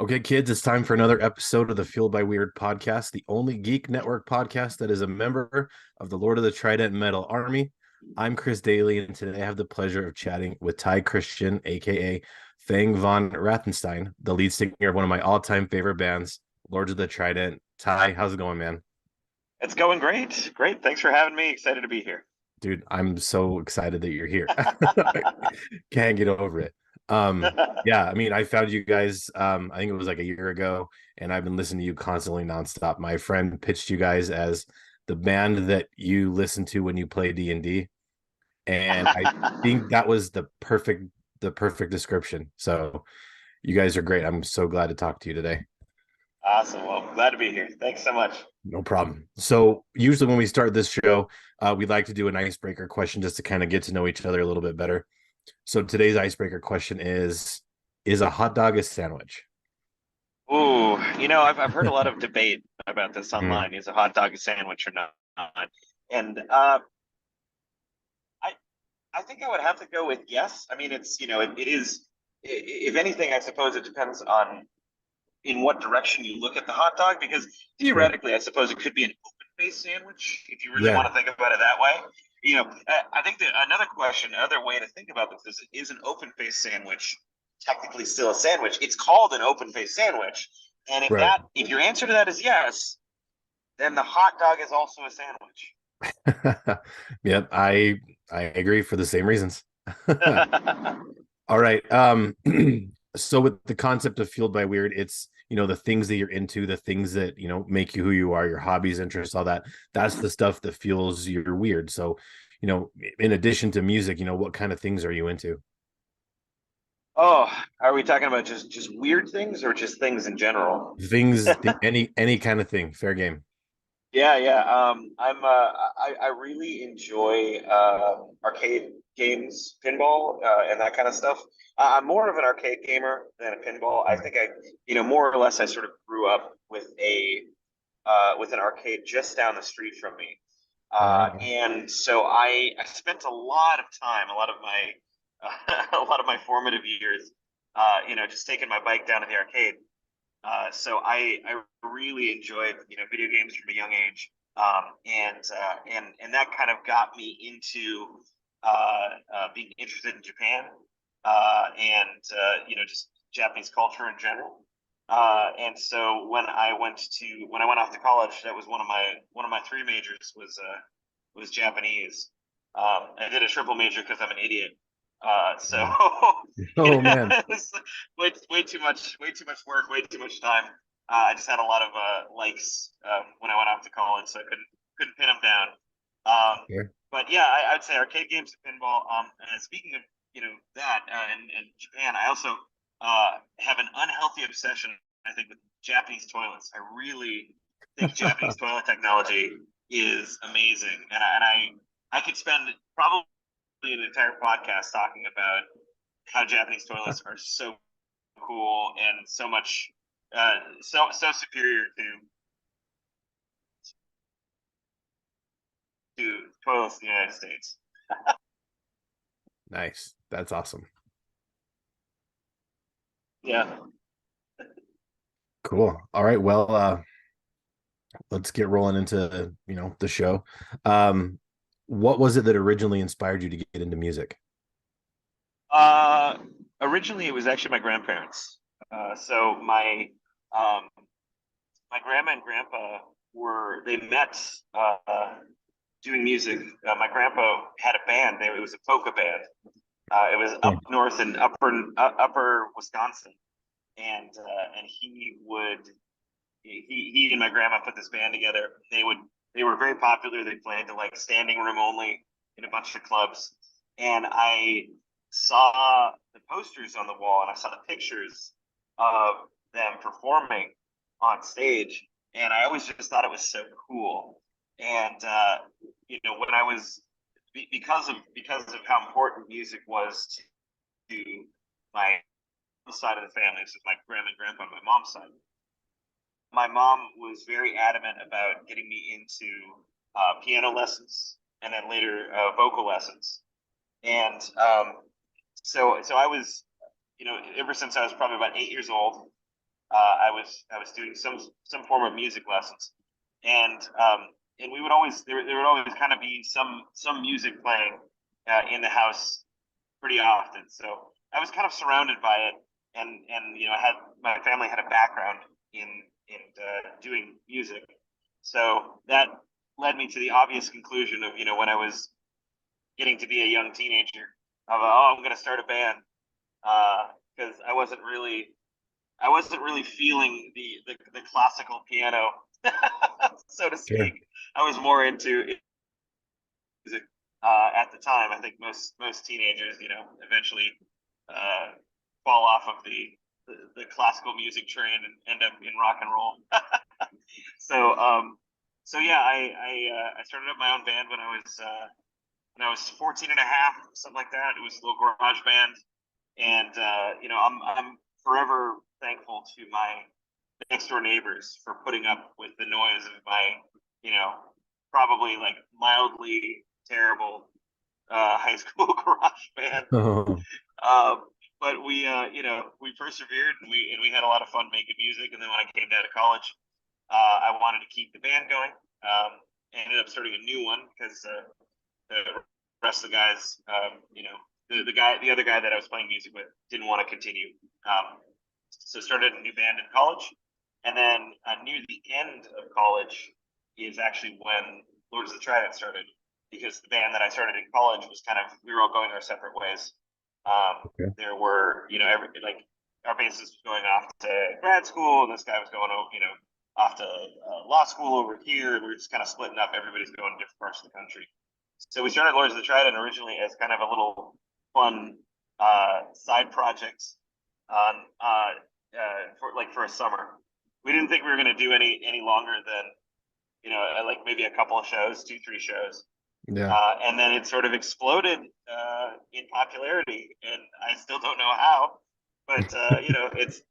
Okay, kids, it's time for another episode of the Fueled by Weird podcast, the only geek network podcast that is a member of the Lord of the Trident Metal Army. I'm Chris Daly, and today I have the pleasure of chatting with Ty Christian, aka Fang Von Wrathenstein, the lead singer of one of my all-time favorite bands, Lords of the Trident. Ty, how's it going, man? It's going great. Great. Thanks for having me. Excited to be here. Dude, I'm so excited that you're here. Can't get over it. Yeah, I mean, I found you guys, I think it was like a year ago, and I've been listening to you constantly nonstop. My friend pitched you guys as the band that you listen to when you play D&D, and I think that was the perfect description. So you guys are great. I'm so glad to talk to you today. Awesome. Well, glad to be here. Thanks so much. No problem. So usually when we start this show, we'd like to do an icebreaker question just to kind of get to know each other a little bit better. So today's icebreaker question is a hot dog a sandwich? Ooh, I've heard a lot of debate about this Mm, online. Is a hot dog a sandwich or not? And I I think I would have to go with yes. I mean, it is. If anything, I suppose it depends on in what direction you look at the hot dog, because sure. theoretically, I suppose it could be an open faced sandwich if you really Yeah. want to think about it that way. I think that another way to think about this is an open faced sandwich technically still a sandwich? It's called an open faced sandwich, and Right. if your answer to that is yes, then the hot dog is also a sandwich. Yep, I agree for the same reasons. All right. So with the concept of fueled by weird, it's the things that you're into, the things that make you who you are, your hobbies, interests, all that. That's the stuff that fuels your weird. So, in addition to music, what kind of things are you into? Oh, are we talking about just weird things or just things in general? Any kind of thing, fair game. Yeah, yeah. I really enjoy arcade games, pinball, and that kind of stuff. I'm more of an arcade gamer than a pinball. I think more or less, I sort of grew up with a with an arcade just down the street from me, and so I spent a lot of time, a lot of my a lot of my formative years, just taking my bike down to the arcade. So I really enjoyed video games from a young age, and that kind of got me into being interested in Japan, and just Japanese culture in general. And so when I went off to college, that was one of my three majors was Japanese. I did a triple major because I'm an idiot. So Mm. it Oh man. was way too much work, way too much time. I just had a lot of likes when I went off to college, so I couldn't pin them down. Yeah. But yeah, I'd say arcade games and pinball. And speaking of that and Japan, I also have an unhealthy obsession, I think, with Japanese toilets. I really think Japanese toilet technology is amazing, and I could spend probably an entire podcast talking about how Japanese toilets are so cool and so much so superior to toilets in the United States. Nice. That's awesome. Yeah. Cool. All right. Well, let's get rolling into, the show. Um, what was it that originally inspired you to get into music? Uh, Originally, it was actually my grandparents. So um, my grandma and grandpa they met doing music. My grandpa had a band. It was a polka band. It was Yeah. up north in upper Wisconsin, and he and my grandma put this band together. They were very popular. They played to like standing room only in a bunch of clubs, and I saw the posters on the wall and I saw the pictures of them performing on stage, and I always just thought it was so cool. And when I was because of how important music was to my side of the family, this is my grandma and grandpa on my mom's side. My mom was very adamant about getting me into piano lessons and then later vocal lessons. And so I was, ever since I was probably about 8 years old, I was doing some form of music lessons, and we would always there would always kind of be some music playing in the house pretty often. So I was kind of surrounded by it, and you know, I had my family had a background in doing music, so that led me to the obvious conclusion of, you know, when I was getting to be a young teenager of, oh, I'm going to start a band, because I wasn't really feeling the classical piano, so to Sure. speak. I was more into music at the time. I think most teenagers, you know, eventually uh, fall off of the classical music train and end up in rock and roll. So so yeah, I started up my own band when I was 14 and a half, something like that. It was a little garage band, and you know, I'm forever thankful to my next door neighbors for putting up with the noise of my, you know, probably like mildly terrible high school garage band. Oh, But we, you know, we persevered, and we had a lot of fun making music. And then when I came down to college, I wanted to keep the band going. Ended up starting a new one because the rest of the guys, you know, the other guy that I was playing music with didn't want to continue. So started a new band in college, and then near the end of college is actually when Lords of the Trident started, because the band that I started in college was kind of, we were all going our separate ways. okay. There were, you know, like our bassist was going off to grad school, and this guy was going, you know, off to law school over here, and we were just kind of splitting up. Everybody's going to different parts of the country. So we started Lords of the Trident originally as kind of a little fun side project on for a summer. We didn't think we were going to do any longer than, you know, like maybe a couple of shows, 2-3 shows, Yeah. and then it sort of exploded in popularity, and I still don't know how, but you know, it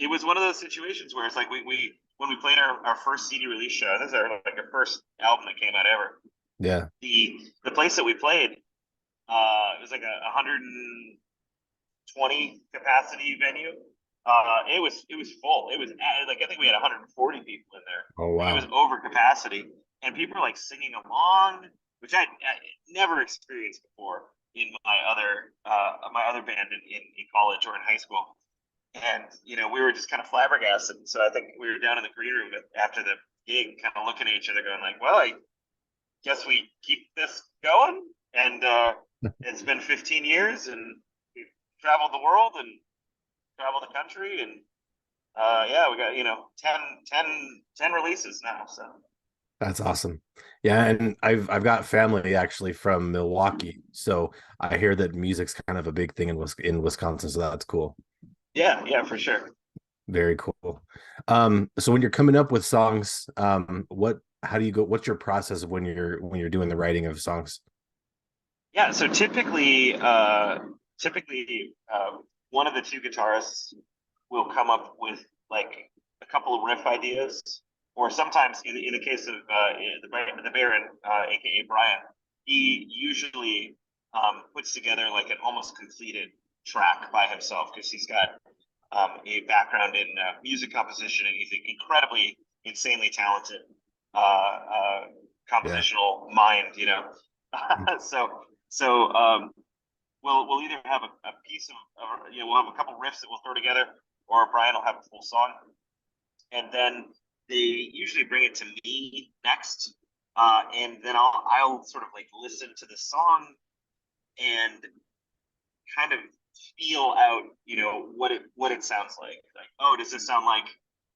was one of those situations where it's like we when we played our first CD release show, this is our first album that came out ever. Yeah. The place that we played, it was like a 120 capacity venue. It was full. It was like, I think we had 140 people in there. Oh, Like, it was wow. over capacity, and people were like singing along, which I never experienced before in my other band in college or in high school. And you know, we were just kind of flabbergasted. So I think we were down in the green room after the gig, kind of looking at each other, going like, "Well, I guess we keep this going." And it's been 15 years, and we've traveled the world and traveled the country, and yeah, we got, you know, 10 releases now. So That's awesome. Yeah, and I've got family actually from Milwaukee, so I hear that music's kind of a big thing in Wisconsin, so that's cool. yeah, yeah, for sure. Very cool. So when you're coming up with songs, what how do you go? What's your process of when you're doing the writing of songs? Yeah, so typically, one of the two guitarists will come up with like a couple of riff ideas, or sometimes in the case of the Baron, aka Brian, he usually puts together like an almost completed track by himself, because he's got a background in music composition, and he's incredibly, insanely talented Yeah. compositional mind, you know. So we'll either have a piece of, you know, we'll have a couple riffs that we'll throw together, or Brian will have a full song, and then they usually bring it to me next, and then I'll sort of like listen to the song and kind of feel out, you know, what it sounds like. Like, oh, does this sound like,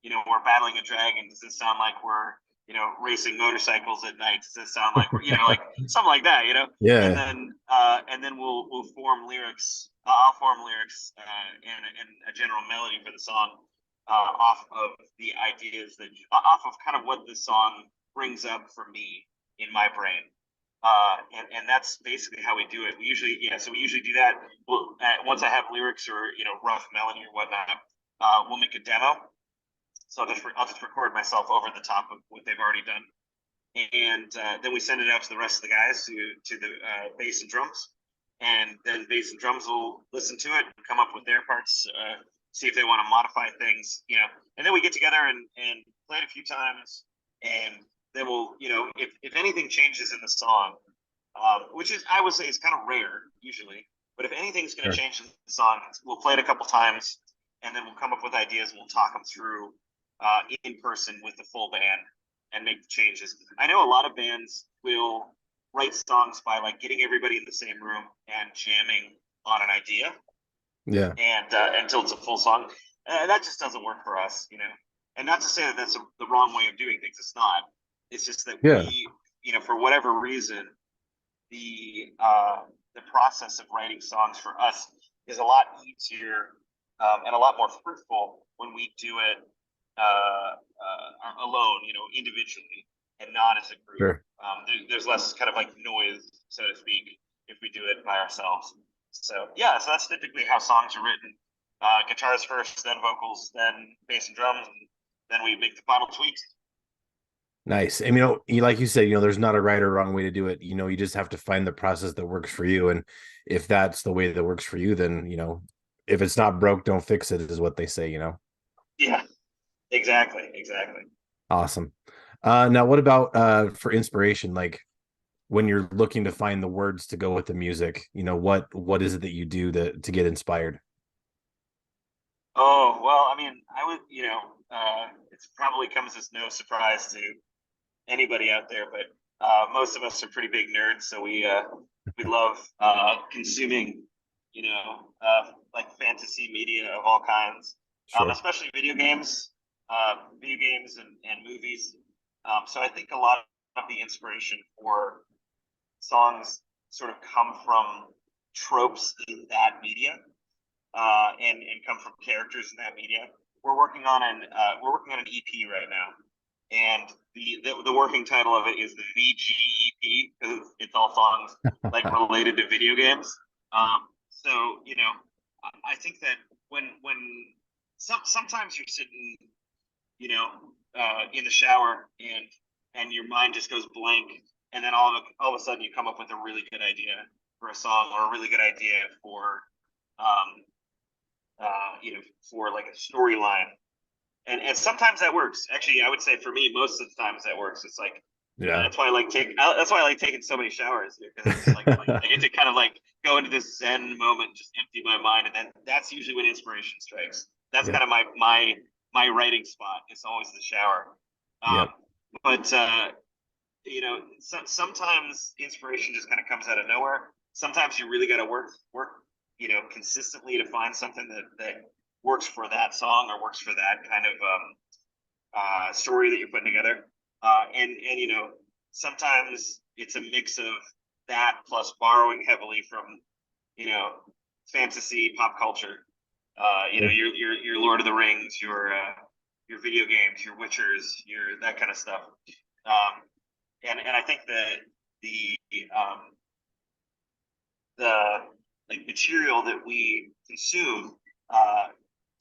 you know, we're battling a dragon? Does this sound like we're, you know, racing motorcycles at night? Does this sound like we're, you know, like something like that, you know? Yeah. And then we'll form lyrics. I'll form lyrics and a general melody for the song off of the ideas that, off of kind of what the song brings up for me in my brain. And that's basically how we do it. So we usually do that. Once I have lyrics or, you know, rough melody or whatnot, we'll make a demo. So I'll just record myself over the top of what they've already done, and then we send it out to the rest of the guys, to the bass and drums, and then bass and drums will listen to it and come up with their parts see if they want to modify things, and then we get together and play it a few times, and then we'll, if anything changes in the song, which is, I would say, is kind of rare usually, but if anything's going to Sure. change in the song, we'll play it a couple times, and then we'll come up with ideas and we'll talk them through in person with the full band and make the changes. I know a lot of bands will write songs by like getting everybody in the same room and jamming on an idea, Yeah. and until it's a full song. That just doesn't work for us, And not to say that that's the wrong way of doing things. It's not. It's just that Yeah. we, for whatever reason, the process of writing songs for us is a lot easier and a lot more fruitful when we do it alone, individually, and not as a group. Sure. There's less kind of like noise, so to speak, if we do it by ourselves. So yeah, so that's typically how songs are written. Guitars first, then vocals, then bass and drums, and then we make the final tweaks. Nice. And like you said, there's not a right or wrong way to do it. You just have to find the process that works for you. And if that's the way that works for you, then, if it's not broke, don't fix it, is what they say, Yeah, exactly. Awesome. Now what about for inspiration? Like when you're looking to find the words to go with the music, what is it that you do to get inspired? Oh, well, I mean, I would, it probably comes as no surprise to anybody out there, but most of us are pretty big nerds, so we love consuming, like fantasy media of all kinds, Sure. especially video games and movies. So I think a lot of the inspiration for songs sort of come from tropes in that media, and come from characters in that media. We're working on an EP right now, and the working title of it is the VGEP because it's all songs like related to video games. So I think that when sometimes you're sitting, in the shower and your mind just goes blank, and then all of a sudden you come up with a really good idea for a song or a really good idea for um, for like a storyline. And sometimes that works. Actually, I would say for me, most of the times that works. It's like Yeah. that's why I like taking so many showers, because it's like I get to kind of like go into this zen moment, just empty my mind, and then that's usually when inspiration strikes. That's Yeah. kind of my writing spot. It's always the shower. Yeah. Um, but sometimes inspiration just kind of comes out of nowhere. Sometimes you really got to work, consistently to find something that works for that song or works for that kind of story that you're putting together. And sometimes it's a mix of that plus borrowing heavily from you know fantasy pop culture. Your Lord of the Rings, your video games, your Witchers, your that kind of stuff. Um, and I think that the um, the like material that we consume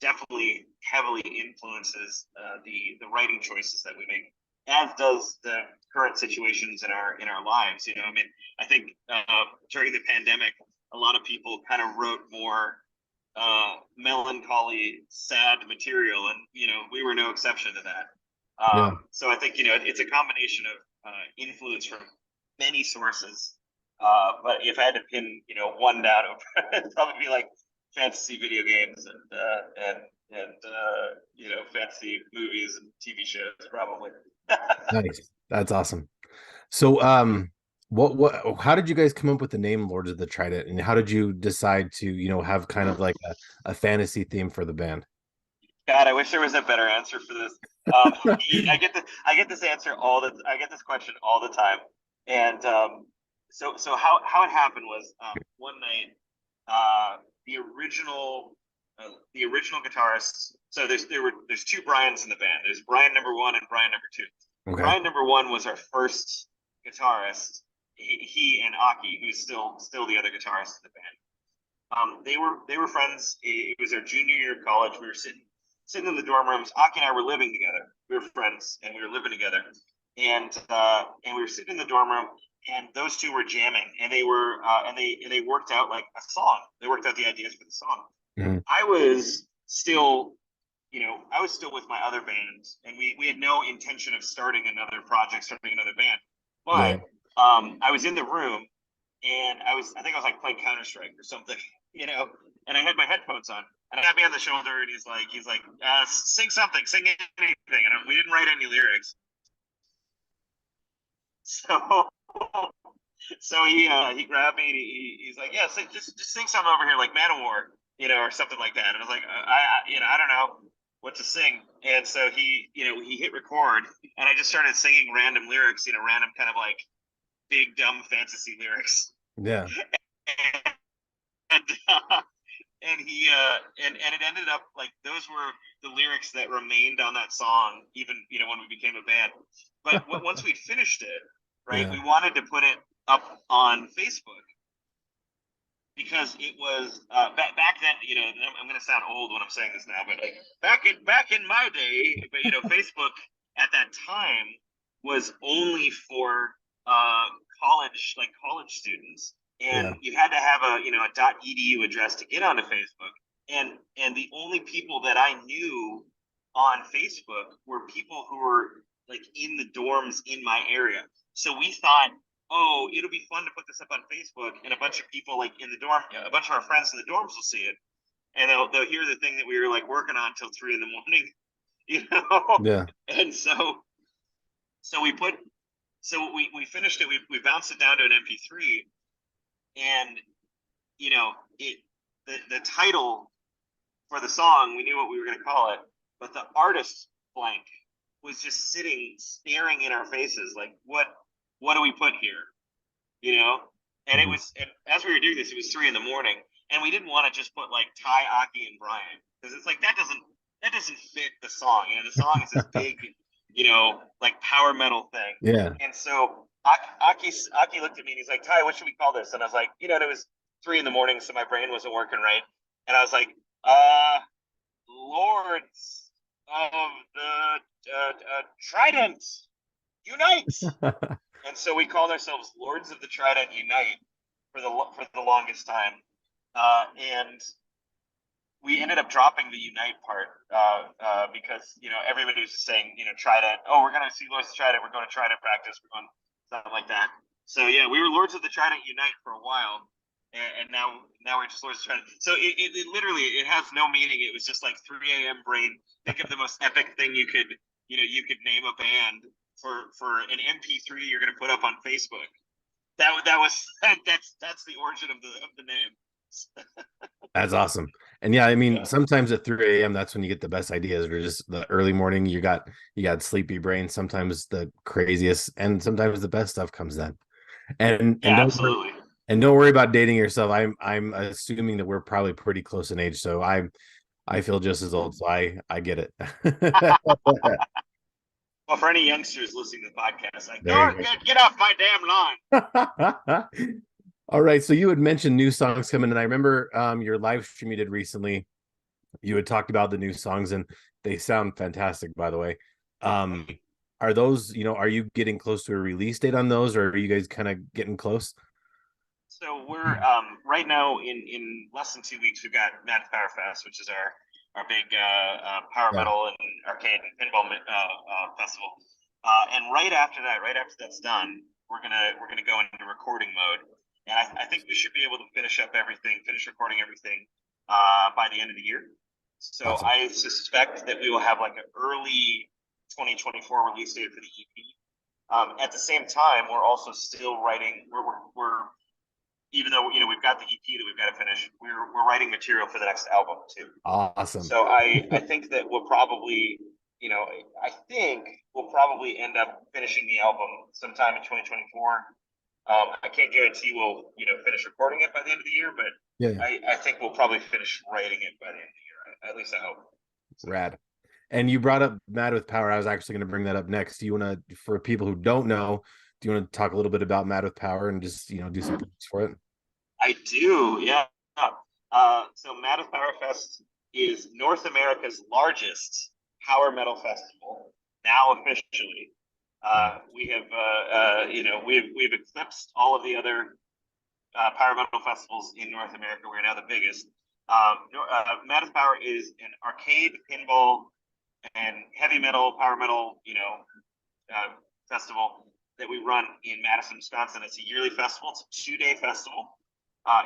definitely heavily influences the writing choices that we make, as does the current situations in our lives. I mean, I think during the pandemic, a lot of people kind of wrote more melancholy, sad material, and we were no exception to that. Yeah. So I think it's a combination of influence from many sources. But if I had to pin one down, it'd probably be like fantasy video games and fantasy movies and TV shows probably. Nice. That's awesome. So, how did you guys come up with the name Lords of the Trident, and how did you decide to, have kind of like a fantasy theme for the band? God, I wish there was a better answer for this. I get this answer I get this question all the time, and so how it happened was one night the original guitarist. So there's two Brians in the band. There's Brian number one and Brian number two. Okay. Brian number one was our first guitarist. He and Aki, who's still the other guitarist in the band. They were friends. It was our junior year of college. We were sitting in the dorm rooms. Aki and I were living together. We were friends, and we were living together. And we were sitting in the dorm room, and those two were jamming, and they worked out like a song. They worked out the ideas for the song. Mhm. I was still, I was still with my other band, and we had no intention of starting another project, starting another band. Yeah. But I was in the room, and I think I was like playing Counter Strike or something, and I had my headphones on, and he tapped me on the shoulder, and he's like, sing something, sing anything, and we didn't write any lyrics, so he grabbed me and he's like, yeah, just sing something over here like Man of War, or something like that. And I was like, I don't know what to sing. And so he hit record, and I just started singing random lyrics, random kind of like big dumb fantasy lyrics. Yeah. And and he and it ended up like those were the lyrics that remained on that song, even when we became a band. But once we'd finished it, right, Yeah. we wanted to put it up on Facebook, because it was back then. I'm going to sound old when I'm saying this now, but like back in my day, but Facebook at that time was only for college students, and Yeah. you had to have a .edu address to get onto Facebook. And the only people that I knew on Facebook were people who were like in the dorms in my area. So we thought, oh, it'll be fun to put this up on Facebook, and a bunch of people like in the dorm, a bunch of our friends in the dorms will see it, and they'll hear the thing that we were like working on till 3 a.m, Yeah. And we finished it. We bounced it down to an MP3, and it the title for the song, we knew what we were going to call it, but the artist blank was just sitting staring in our faces like, what do we put here? And it Mhm. was, and as we were doing this, it was 3 a.m, and we didn't want to just put like Ty, Aki, and Brian, because it's like that doesn't fit the song. The song is this big, like power metal thing. Yeah. And so Aki looked at me and he's like, Ty, what should we call this? And I was like, it was 3 a.m, so my brain wasn't working right. And I was like, Lords of the Trident Unite. And so we called ourselves Lords of the Trident Unite for the longest time, and we ended up dropping the Unite part because everybody was just saying Trident. Oh, we're gonna see Lords of the Trident. We're going to Trident practice. We're going something like that. So yeah, we were Lords of the Trident Unite for a while, and now we're just Lords of the Trident. So it literally it has no meaning. It was just like 3 a.m. brain. Think of the most epic thing you could name a band for an MP3 you're going to put up on Facebook. That's the origin of the name. That's awesome. And yeah, I mean, Yeah, sometimes at 3 a.m. that's when you get the best ideas, or just the early morning. You got sleepy brain. Sometimes the craziest and sometimes the best stuff comes then. And yeah, don't worry, absolutely. and don't worry about dating yourself. I'm assuming that we're probably pretty close in age, so I feel just as old, so I get it. Well, for any youngsters listening to the podcast, like, There you get off my damn lawn. go. All right, so you had mentioned new songs coming, and I remember your live stream you did recently. You had talked about the new songs, and they sound fantastic, by the way. Um, are those, are you getting close to a release date on those, or are you guys kind of getting close? So we're right now in less than 2 weeks. We've got Mad Power Fest, which is our big power Yeah, metal and arcade and pinball festival. And right after that's done, we're gonna go into recording mode. And I think we should be able to finish recording everything by the end of the year. So awesome. I suspect that we will have like an early 2024 release date for the EP. At the same time, we're also still writing. We're even though we've got the EP that we've got to finish, we're writing material for the next album too. Awesome. So I think that we'll probably I think we'll probably end up finishing the album sometime in 2024. I can't guarantee we'll finish recording it by the end of the year, but Yeah, I think we'll probably finish writing it by the end of the year. At least I hope. So, rad. And you brought up Mad with Power. I was actually going to bring that up next. Do you want to, for people who don't know, do you want to talk a little bit about Mad with Power and just, do some props for it? I do, yeah. So Mad Power Fest is North America's largest power metal festival now officially. We have, we've eclipsed all of the other power metal festivals in North America. We're now the biggest. Madison Power is an arcade, pinball, and heavy metal, power metal, festival that we run in Madison, Wisconsin. It's a yearly festival. It's a 2-day festival.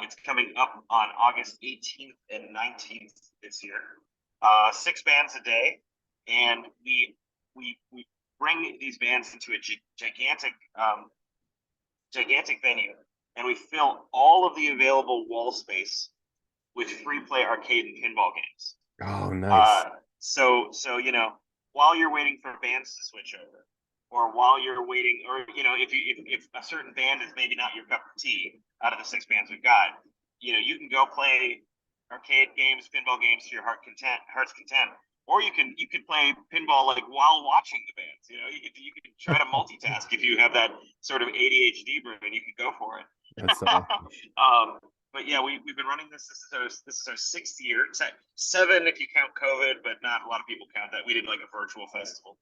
It's coming up on August 18th and 19th this year. 6 bands a day, and we bring these bands into a gigantic venue, and we fill all of the available wall space with free play arcade and pinball games. Oh, nice. So while you're waiting for bands to switch over, or while you're waiting, or if a certain band is maybe not your cup of tea out of the 6 bands we've got, you can go play arcade games, pinball games to your heart's content, or you can play pinball like while watching the bands. You could try to multitask if you have that sort of ADHD brain. You can go for it. That's awesome. But yeah, we've been running this. This is our 6th year. 7 if you count COVID, but not a lot of people count that. We did like a virtual festival.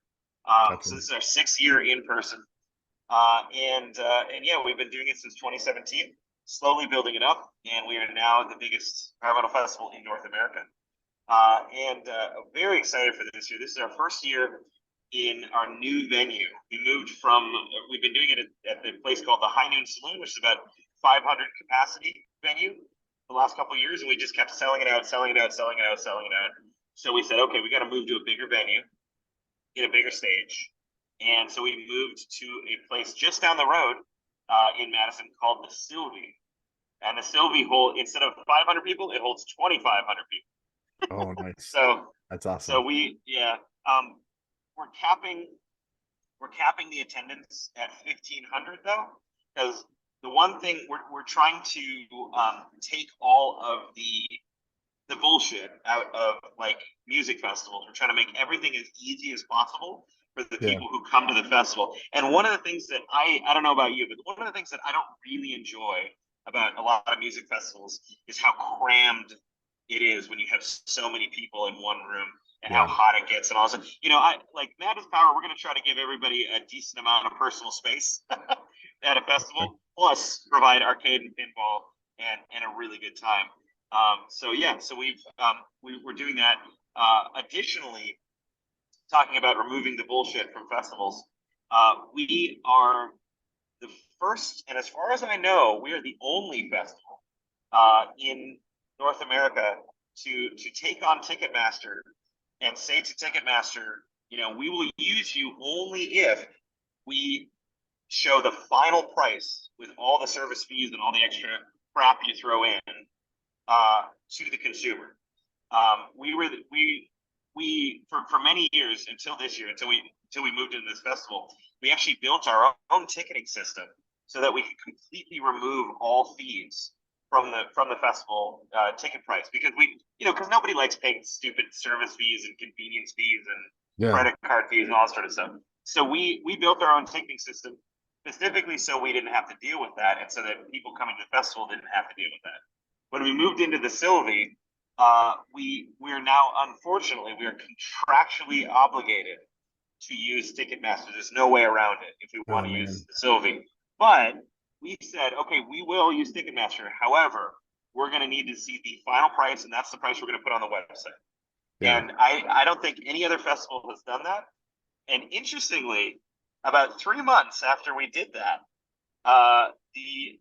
Gotcha. So this is our 6th year in person, and yeah, we've been doing it since 2017, slowly building it up, and we are now the biggest power metal festival in North America. And very excited for this year. This is our first year in our new venue. We've been doing it at the place called the High Noon Saloon, which is about 500 capacity venue the last couple of years, and we just kept selling it out. So we said, okay, we got to move to a bigger venue, get a bigger stage, and so we moved to a place just down the road in Madison called the Sylvie, and the Sylvie instead of 500 people, it holds 2,500 people. Oh, nice. So that's awesome. So we're capping the attendance at 1,500 though, because the one thing we're trying to take all of the bullshit out of like music festivals. We're trying to make everything as easy as possible for the people who come to the festival. And one of the things that I don't know about you, but one of the things that I don't really enjoy about a lot of music festivals is how crammed it is when you have so many people in one room, and how hot it gets and all that. I like Madison Power. We're going to try to give everybody a decent amount of personal space at a festival, plus provide arcade and pinball and a really good time. So we're doing that. Additionally, talking about removing the bullshit from festivals, we are the first, and as far as I know, we are the only festival in North America to take on Ticketmaster and say to Ticketmaster, we will use you only if we show the final price with all the service fees and all the extra crap you throw in to the consumer. We for many years until this year, until we moved into this festival, we actually built our own ticketing system so that we could completely remove all fees from the festival ticket price, because because nobody likes paying stupid service fees and convenience fees and credit card fees and all that sort of stuff. So we built our own ticketing system specifically so we didn't have to deal with that, and so that people coming to the festival didn't have to deal with that. When we moved into the Sylvie, we're now, unfortunately, we are contractually obligated to use Ticketmaster. There's no way around it if we want to use the Sylvie. But we said, okay, we will use Ticketmaster. However, we're going to need to see the final price, and that's the price we're going to put on the website. And I don't think any other festival has done that. And interestingly, about 3 months after we did that, the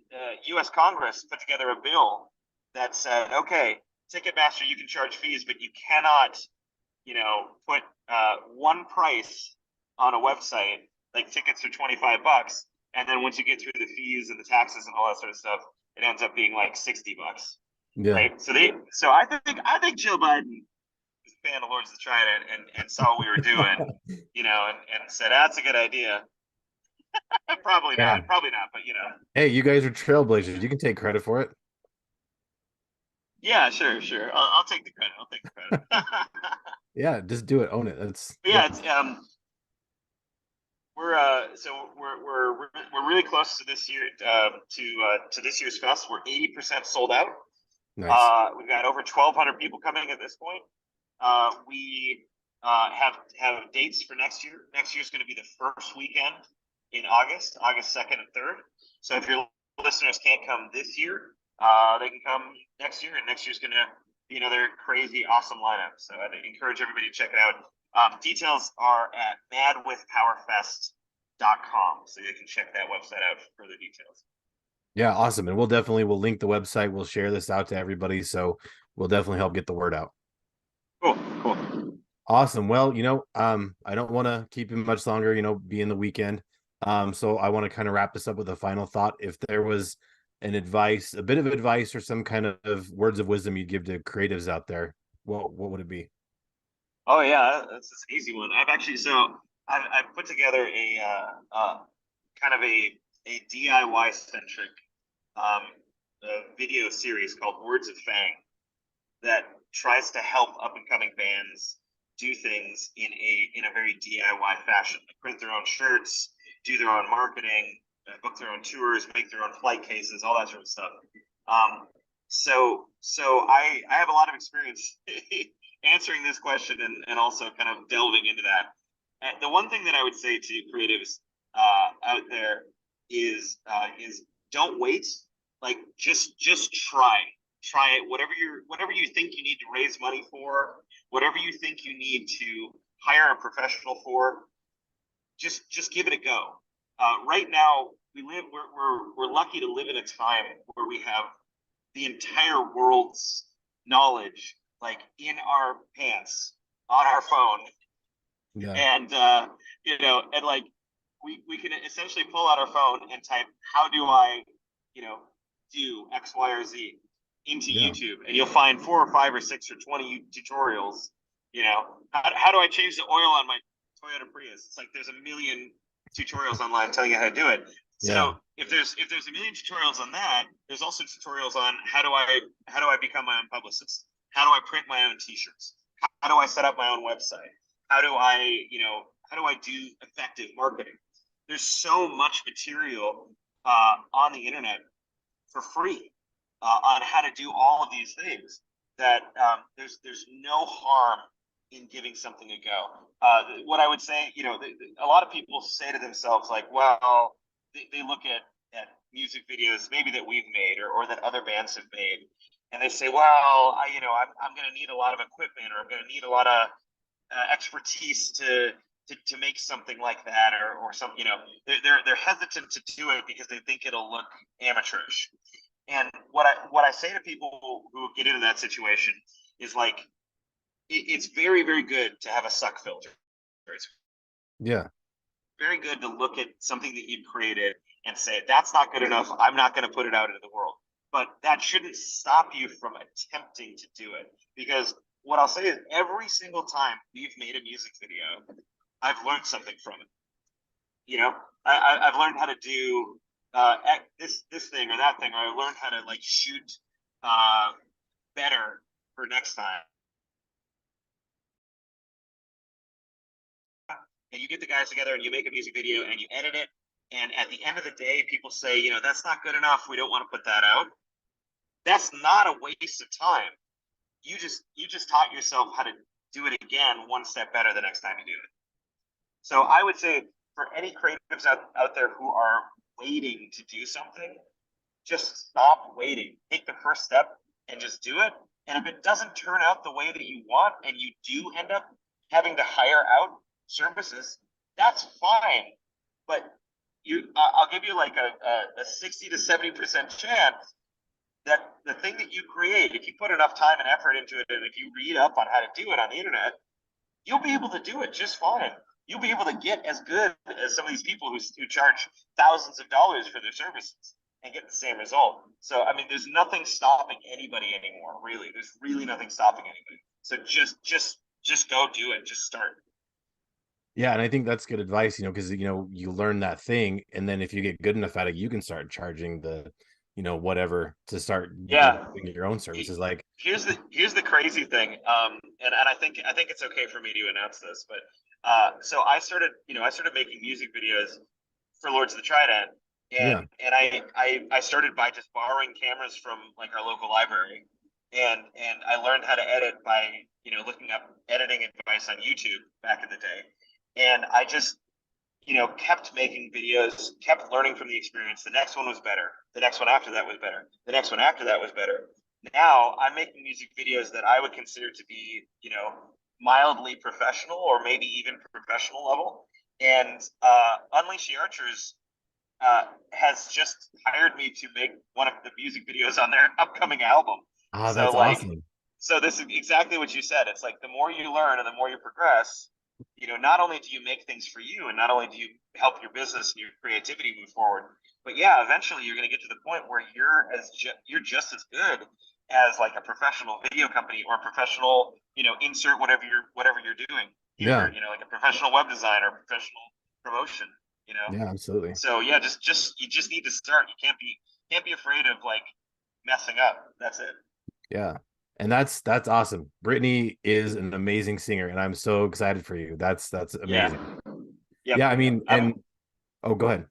U.S. Congress put together a bill that said, okay, Ticketmaster, you can charge fees, but you cannot, put one price on a website, like tickets are $25, and then once you get through the fees and the taxes and all that sort of stuff, it ends up being like $60. Yeah. Right. So I think Joe Biden was a fan of Lords of the Trident and saw what we were doing, and said, that's a good idea. Probably not, but Hey, you guys are trailblazers. You can take credit for it. Yeah, sure. I'll take the credit. Yeah, just do it. Own it. That's It's we're really close to this year to this year's fest. We're 80% sold out. nice. We've got over 1,200 people coming at this point. We have dates for next year. Next year is going to be the first weekend in August 2nd and 3rd. So if your listeners can't come this year, they can come next year, and next year's going to they're crazy, awesome lineup. So I'd encourage everybody to check it out. Details are at madwithpowerfest.com. So you can check that website out for further details. Yeah, awesome. And we'll link the website. We'll share this out to everybody. So we'll definitely help get the word out. Cool, cool. Awesome. Well, I don't want to keep it much longer, being the weekend. So I want to kind of wrap this up with a final thought. If there was a bit of advice or some kind of words of wisdom you'd give to creatives out there, what would it be? Oh yeah, that's an easy one. I've put together kind of a DIY centric um, video series called Words of Fang that tries to help up and coming bands do things in a very DIY fashion. Like print their own shirts, do their own marketing, book their own tours, make their own flight cases, all that sort of stuff. So I have a lot of experience answering this question and also kind of delving into that. And the one thing that I would say to creatives out there is don't wait. Like just try it. Whatever you think you need to raise money for, whatever you think you need to hire a professional for, just give it a go. Right now, we're lucky to live in a time where we have the entire world's knowledge like in our pants on our phone. Yeah. And and like we can essentially pull out our phone and type, how do I do X, Y, or Z into YouTube, and you'll find 4 or 5 or 6 or 20 tutorials. How do I change the oil on my Toyota Prius? It's like there's a million tutorials online telling you how to do it. So if there's a million tutorials on that, there's also tutorials on how do I become my own publicist? How do I print my own T-shirts? How do I set up my own website? How do I do effective marketing? There's so much material on the internet for free on how to do all of these things that there's no harm in giving something a go. What I would say, a lot of people say to themselves like, well, they look at music videos maybe that we've made or that other bands have made, and they say, well, I'm going to need a lot of equipment, or I'm going to need a lot of expertise to make something like that, or some, they're hesitant to do it because they think it'll look amateurish. And what I say to people who get into that situation is like, it's very, very good to have a suck filter. It's very good to look at something that you've created and say, that's not good enough. I'm not going to put it out into the world. But that shouldn't stop you from attempting to do it. Because what I'll say is every single time we've made a music video, I've learned something from it. I've learned how to do this thing or that thing, or I learned how to like shoot better for next time. And you get the guys together and you make a music video and you edit it, and at the end of the day, people say, that's not good enough. We don't want to put that out. That's not a waste of time. You just taught yourself how to do it again, one step better the next time you do it. So I would say for any creatives out there who are waiting to do something, just stop waiting. Take the first step and just do it. And if it doesn't turn out the way that you want, and you do end up having to hire out services, that's fine. But I'll give you like a 60 to 70% chance that the thing that you create, if you put enough time and effort into it, and if you read up on how to do it on the internet, you'll be able to do it just fine. You'll be able to get as good as some of these people who charge thousands of dollars for their services and get the same result. So, I mean, there's nothing stopping anybody anymore, really. There's really nothing stopping anybody. So just go do it. Just start. Yeah, and I think that's good advice, because you learn that thing, and then if you get good enough at it, you can start charging the, whatever to start doing your own services. Like here's the crazy thing, and I think it's okay for me to announce this, but so I started making music videos for Lords of the Trident, and I started by just borrowing cameras from like our local library, and I learned how to edit by looking up editing advice on YouTube back in the day. And I just, kept making videos, kept learning from the experience. The next one was better. The next one after that was better. The next one after that was better. now I'm making music videos that I would consider to be, mildly professional or maybe even professional level. And Unleash the Archers has just hired me to make one of the music videos on their upcoming album. Ah, So that's like, awesome. so this is exactly what you said. It's like the more you learn and the more you progress, not only do you make things for you and not only do you help your business and your creativity move forward, but yeah, eventually you're going to get to the point where you're just as good as like a professional video company or a professional, insert whatever you're doing Yeah. here, like a professional web designer, professional promotion, you know. Yeah, absolutely. So yeah, just you just need to start. You can't be afraid of like messing up. That's it. Yeah. And that's awesome. Brittany is an amazing singer, and I'm so excited for you. That's Yeah. amazing. Yep. Yeah, I mean, I'm. and oh, go ahead.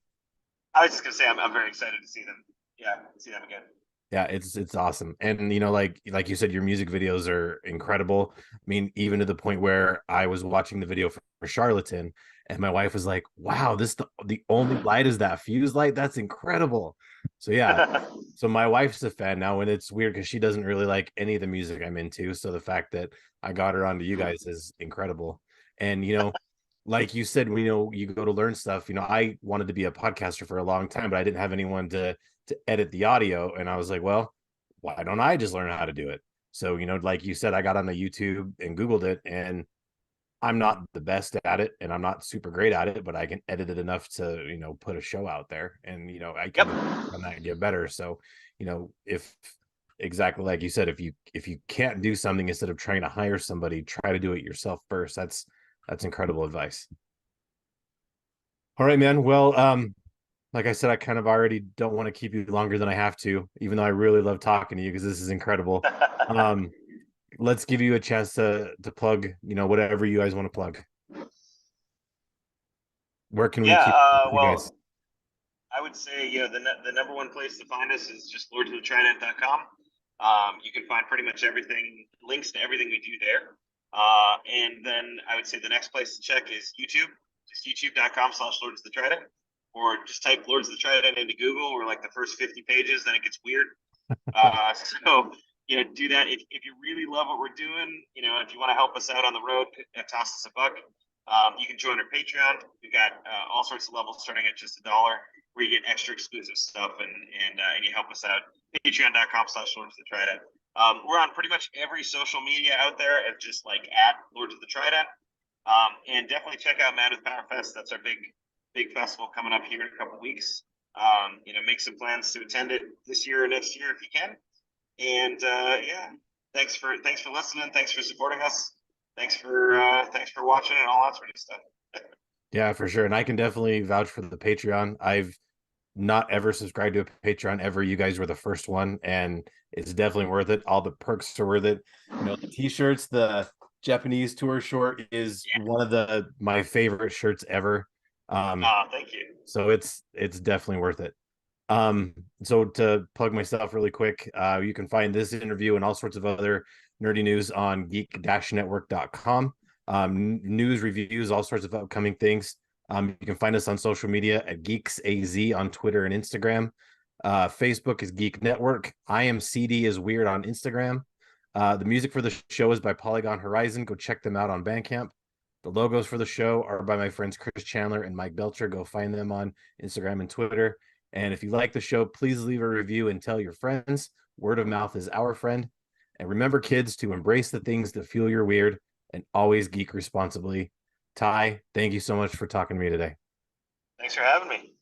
I was just gonna say I'm very excited to see them. Yeah, see them again. Yeah, it's awesome. And like you said, your music videos are incredible. I mean, even to the point where I was watching the video for Charlatan, and my wife was like, "Wow, the only light is that fuse light. That's incredible." So yeah, so my wife's a fan now, and it's weird because she doesn't really like any of the music I'm into. So the fact that I got her onto you guys is incredible. And like you said, you go to learn stuff. I wanted to be a podcaster for a long time, but I didn't have anyone to edit the audio. And I was like, well, why don't I just learn how to do it? So, like you said, I got on the YouTube and Googled it, and I'm not the best at it and I'm not super great at it, but I can edit it enough to, put a show out there, and, I Yep. can on that and get better. So, if exactly like you said, if you can't do something, instead of trying to hire somebody, try to do it yourself first. That's incredible advice. All right, man. Well, like I said, I kind of already don't want to keep you longer than I have to, even though I really love talking to you because this is incredible. Um, let's give you a chance to plug, whatever you guys want to plug. Where can we Yeah. keep you guys? Well, I would say the number one place to find us is just lordsofthetrident.com. You can find pretty much everything, links to everything we do there. And then I would say the next place to check is YouTube, just youtube.com/Lords of the Trident, or just type Lords of the Trident into Google. We're like the first 50 pages, then it gets weird. So do that. If you really love what we're doing, if you want to help us out on the road, toss us a buck. You can join our Patreon. We've got all sorts of levels starting at just $1, where you get extra exclusive stuff and you help us out. Patreon.com/Lords of the Trident. We're on pretty much every social media out there at just like at Lords of the Trident. And definitely check out Mad with Power Fest. That's our big festival coming up here in a couple weeks. Make some plans to attend it this year or next year if you can. And yeah, thanks for listening. Thanks for supporting us. Thanks for watching and all that sort of stuff. Yeah, for sure. And I can definitely vouch for the Patreon. I've not ever subscribed to a Patreon ever. You guys were the first one, and it's definitely worth it. All the perks are worth it. The t-shirts, the Japanese tour short is Yeah. one of my favorite shirts ever. Thank you. So it's definitely worth it. So to plug myself really quick, you can find this interview and all sorts of other nerdy news on geek-network.com. News, reviews, all sorts of upcoming things. You can find us on social media at GeeksAZ on Twitter and Instagram. Facebook is Geek Network. I am CD is Weird on Instagram. The music for the show is by Polygon Horizon. Go check them out on Bandcamp. The logos for the show are by my friends Chris Chandler and Mike Belcher. Go find them on Instagram and Twitter. And if you like the show, please leave a review and tell your friends. Word of mouth is our friend. And remember, kids, to embrace the things that fuel your weird and always geek responsibly. Ty, thank you so much for talking to me today. Thanks for having me.